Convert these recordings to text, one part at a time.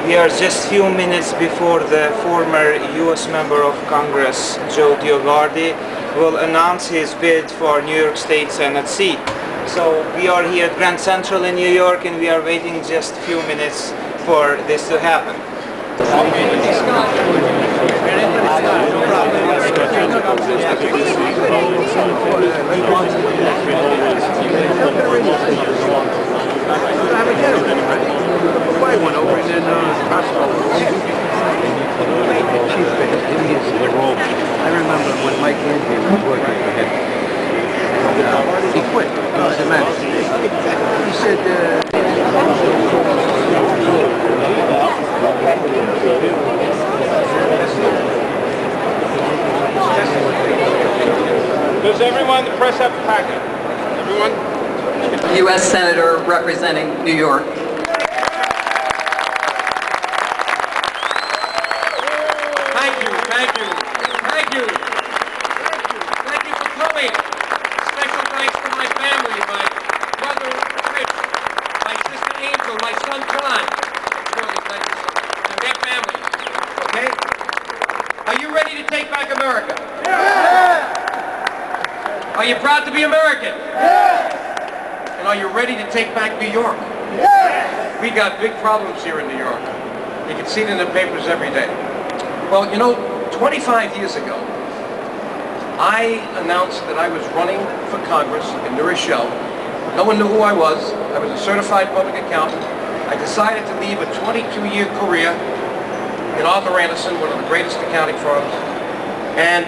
We are just few minutes before the former U.S. Member of Congress, Joe DioGuardi, will announce his bid for New York State Senate seat. So we are here at Grand Central in New York, and we are waiting just a few minutes for this to happen. I remember when Mike Andrew was working for him. He quit. He was the manager. He said, does everyone, the press have a packet? Everyone? U.S. Senator representing New York. Thank you, thank you, thank you. Thank you for coming. Special thanks to my family, my brother Rich, my sister Angel, my son John. Really, thank you so much. And their families, okay? Are you ready to take back America? Yeah! Are you proud to be American? Yeah! And are you ready to take back New York? Yeah! We got big problems here in New York. You can see it in the papers every day. Well, you know, 25 years ago, I announced that I was running for Congress in New Rochelle. No one knew who I was. I was a certified public accountant. I decided to leave a 22-year career in Arthur Anderson, one of the greatest accounting firms. And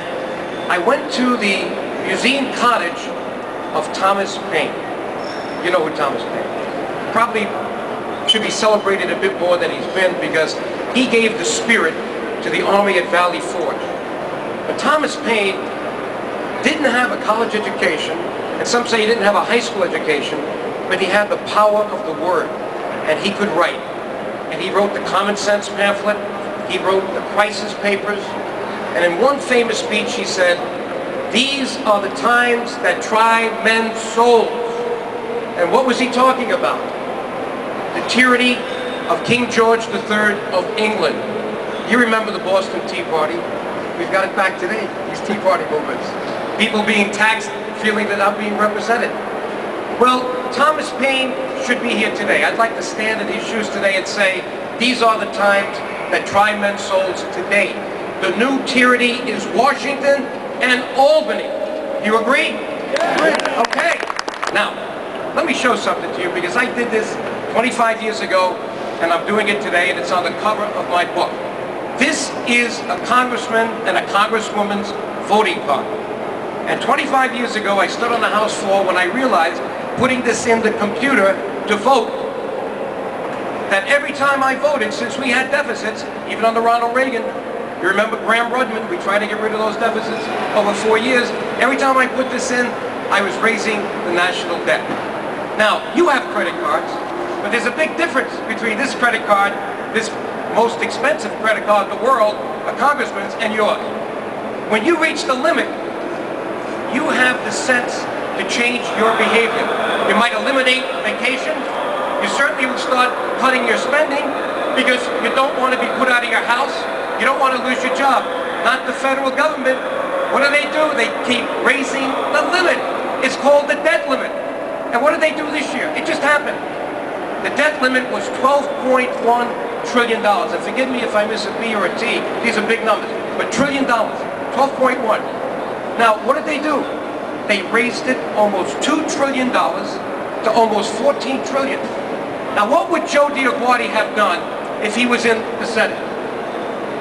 I went to the museum cottage of Thomas Paine. You know who Thomas Paine is. Probably should be celebrated a bit more than he's been, because he gave the spirit to the Army at Valley Forge. But Thomas Paine didn't have a college education, and some say he didn't have a high school education, but he had the power of the word, and he could write. And he wrote the Common Sense pamphlet, he wrote the Crisis Papers, and in one famous speech he said, "These are the times that try men's souls." And what was he talking about? The tyranny of King George III of England. You remember the Boston Tea Party? We've got it back today, these Tea Party movements. People being taxed, feeling they're not being represented. Well, Thomas Paine should be here today. I'd like to stand in his shoes today and say, these are the times that try men's souls today. The new tyranny is Washington and Albany. You agree? Yeah. Okay. Now, let me show something to you, because I did this 25 years ago, and I'm doing it today, and it's on the cover of my book. This is a congressman and a congresswoman's voting card. And 25 years ago, I stood on the House floor when I realized, putting this in the computer to vote, that every time I voted, since we had deficits, even under Ronald Reagan, you remember Graham Rudman, we tried to get rid of those deficits over 4 years. Every time I put this in, I was raising the national debt. Now, you have credit cards, but there's a big difference between this credit card, this most expensive credit card in the world, a congressman's, and yours. When you reach the limit, you have the sense to change your behavior. You might eliminate vacations. You certainly will start cutting your spending, because you don't want to be put out of your house. You don't want to lose your job. Not the federal government. What do? They keep raising the limit. It's called the debt limit. And what did they do this year? It just happened. The debt limit was $12.1 trillion. And forgive me if I miss a B or a T. These are big numbers. But $1 trillion. 12.1. Now, what did they do? They raised it almost $2 trillion to almost $14 trillion. Now, what would Joe DioGuardi have done if he was in the Senate?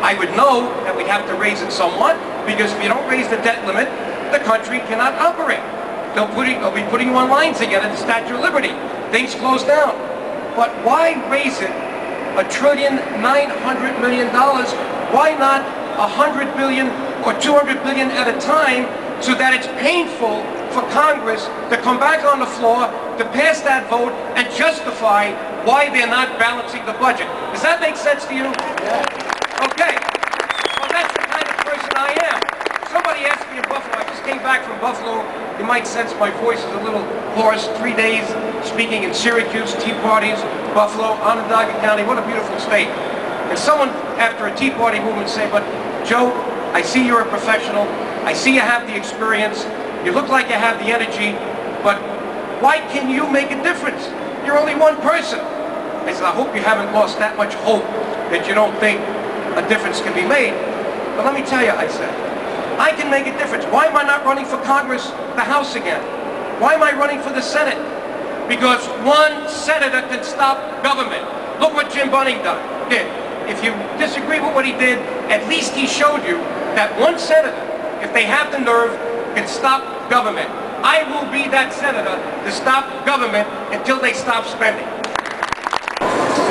I would know that we'd have to raise it somewhat, because if you don't raise the debt limit, the country cannot operate. They'll be putting you on lines again at the Statue of Liberty. Things close down. But why raise it $1.9 trillion? Why not $100 billion or $200 billion at a time, so that it's painful for Congress to come back on the floor to pass that vote and justify why they're not balancing the budget? Does that make sense to you? Yeah. Okay. Well, that's the kind of person I am. Somebody asked me in Buffalo, I just came back from Buffalo. You might sense my voice is a little hoarse. 3 days speaking in Syracuse, Tea Parties, Buffalo, Onondaga County. What a beautiful state. And someone, after a Tea Party movement, say, but Joe, I see you're a professional. I see you have the experience. You look like you have the energy. But why can you make a difference? You're only one person. I said, I hope you haven't lost that much hope that you don't think a difference can be made. But let me tell you, I said, I can make a difference. Why am I not running for Congress, the House again? Why am I running for the Senate? Because one senator can stop government. Look what Jim Bunning did. If you disagree with what he did, at least he showed you that one senator, if they have the nerve, can stop government. I will be that senator to stop government until they stop spending.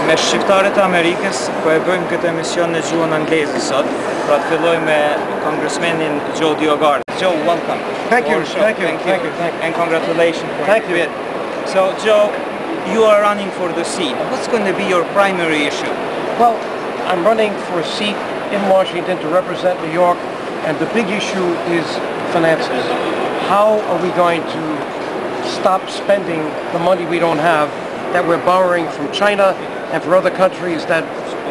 Me shqiptarët e Amerikës po e bëjmë këtë emision në gjuhën angleze sot. Pra të filloj me Congressmanin DioGuardi. Joe, welcome. Thank you. And congratulations for Thank you. it. So, Joe, you are running for the seat. What's going to be your primary issue? Well, I'm running for a seat in Washington to represent New York, and the big issue is finances. How are we going to stop spending the money we don't have, that we're borrowing from China and for other countries that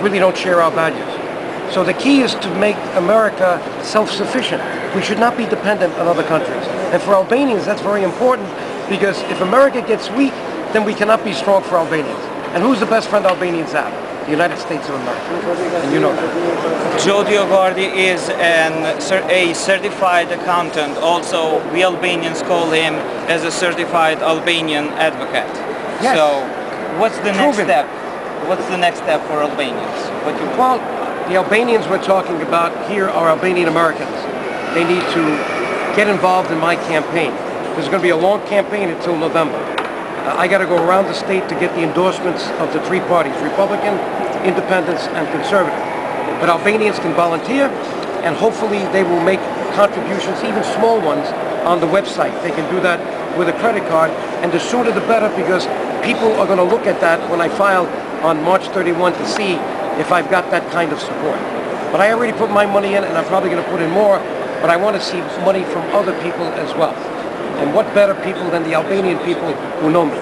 really don't share our values? So the key is to make America self-sufficient. We should not be dependent on other countries. And for Albanians, that's very important, because if America gets weak, then we cannot be strong for Albanians. And who's the best friend Albanians have? The United States of America. And you know that. Joe DioGuardi is a certified accountant. Also, we Albanians call him as a certified Albanian advocate. Yes. So, what's the next Proven. step? What's the next step for Albanians? Well, the Albanians we're talking about here are Albanian Americans. They need to get involved in my campaign. There's going to be a long campaign until November. I got to go around the state to get the endorsements of the three parties, Republican, Independents, and Conservative. But Albanians can volunteer, and hopefully they will make contributions, even small ones, on the website. They can do that with a credit card, and the sooner the better, because people are going to look at that when I file on March 31 to see if I've got that kind of support. But I already put my money in, and I'm probably going to put in more, but I want to see money from other people as well. And what better people than the Albanian people who know me?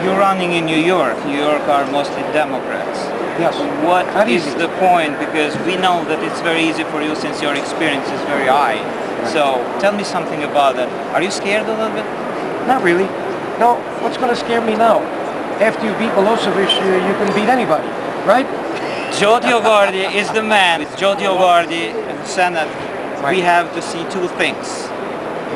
You're running in New York. New York are mostly Democrats. Yes. What is easy. the point? Because we know that it's very easy for you since your experience is very high. Right. So tell me something about that. Are you scared a little bit? Not really. No, what's going to scare me now? After you beat Milosevic, you can beat anybody, right? Joe DioGuardi is the man. With Joe DioGuardi in the Senate, Right. we have to see two things.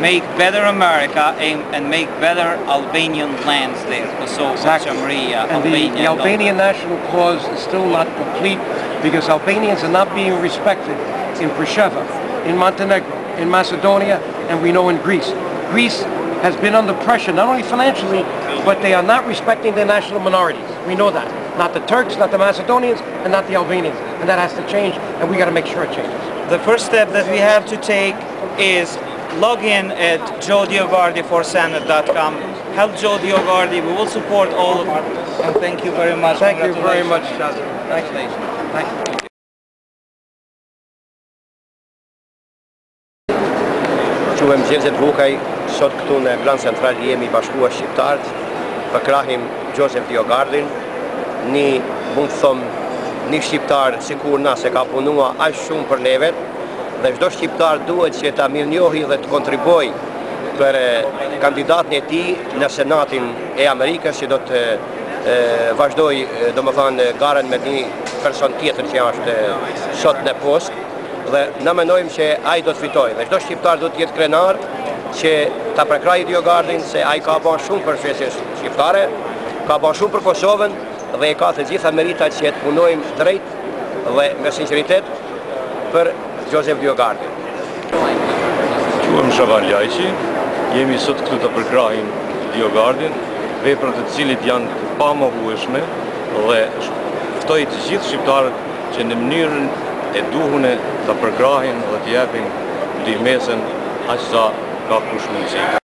Make better America and make better Albanian lands there. Kosovo, Maria, And the Albanian national cause is still not complete, because Albanians are not being respected in Prisheva, in Montenegro, in Macedonia, and we know in Greece. Greece has been under pressure, not only financially, but they are not respecting their national minorities. We know that. Not the Turks, not the Macedonians, and not the Albanians. And that has to change, and we got to make sure it changes. The first step that we have to take is log in at joedioguardi4senate.com. Help Joe DioGuardi. We will support all of you. And thank you very much. Thank you very much, Qazim. Thank you. Thank you. Quhem Gjelzet Vukaj, sot këtu në Grand Central jemi bashkuar shqiptarët, për krahim Joseph DioGuardin, një mund të them një shqiptar sikur na se ka punuar aq shumë për neve, dhe çdo shqiptar duhet që ta mirënjohë dhe të kontribuojë për kandidatin e tij në Senatin e Amerikës, që do të vazhdoj domethënë garën me një person tjetër që është sot në postë. Dhe na mendojmë që ai do të fitojë. Dhe çdo shqiptar do të jetë krenar që ta prekrajë DioGuardin, se ai ka bën shumë për shoqërinë shqiptare, ka bën shumë për Kosovën dhe e ka të gjitha meritat që të punojmë drejt dhe me sinqeritet për Joseph DioGuardin. Quhem Shaban Lajqi, jemi sot këtu të përkrahim DioGuardin, veprat të cilit janë të pamohueshme, dhe ftoj të gjithë shqiptarët që në mënyrën e duhune të përkrahin dhe të japin ndihmesën aq sa ka kush mundësi.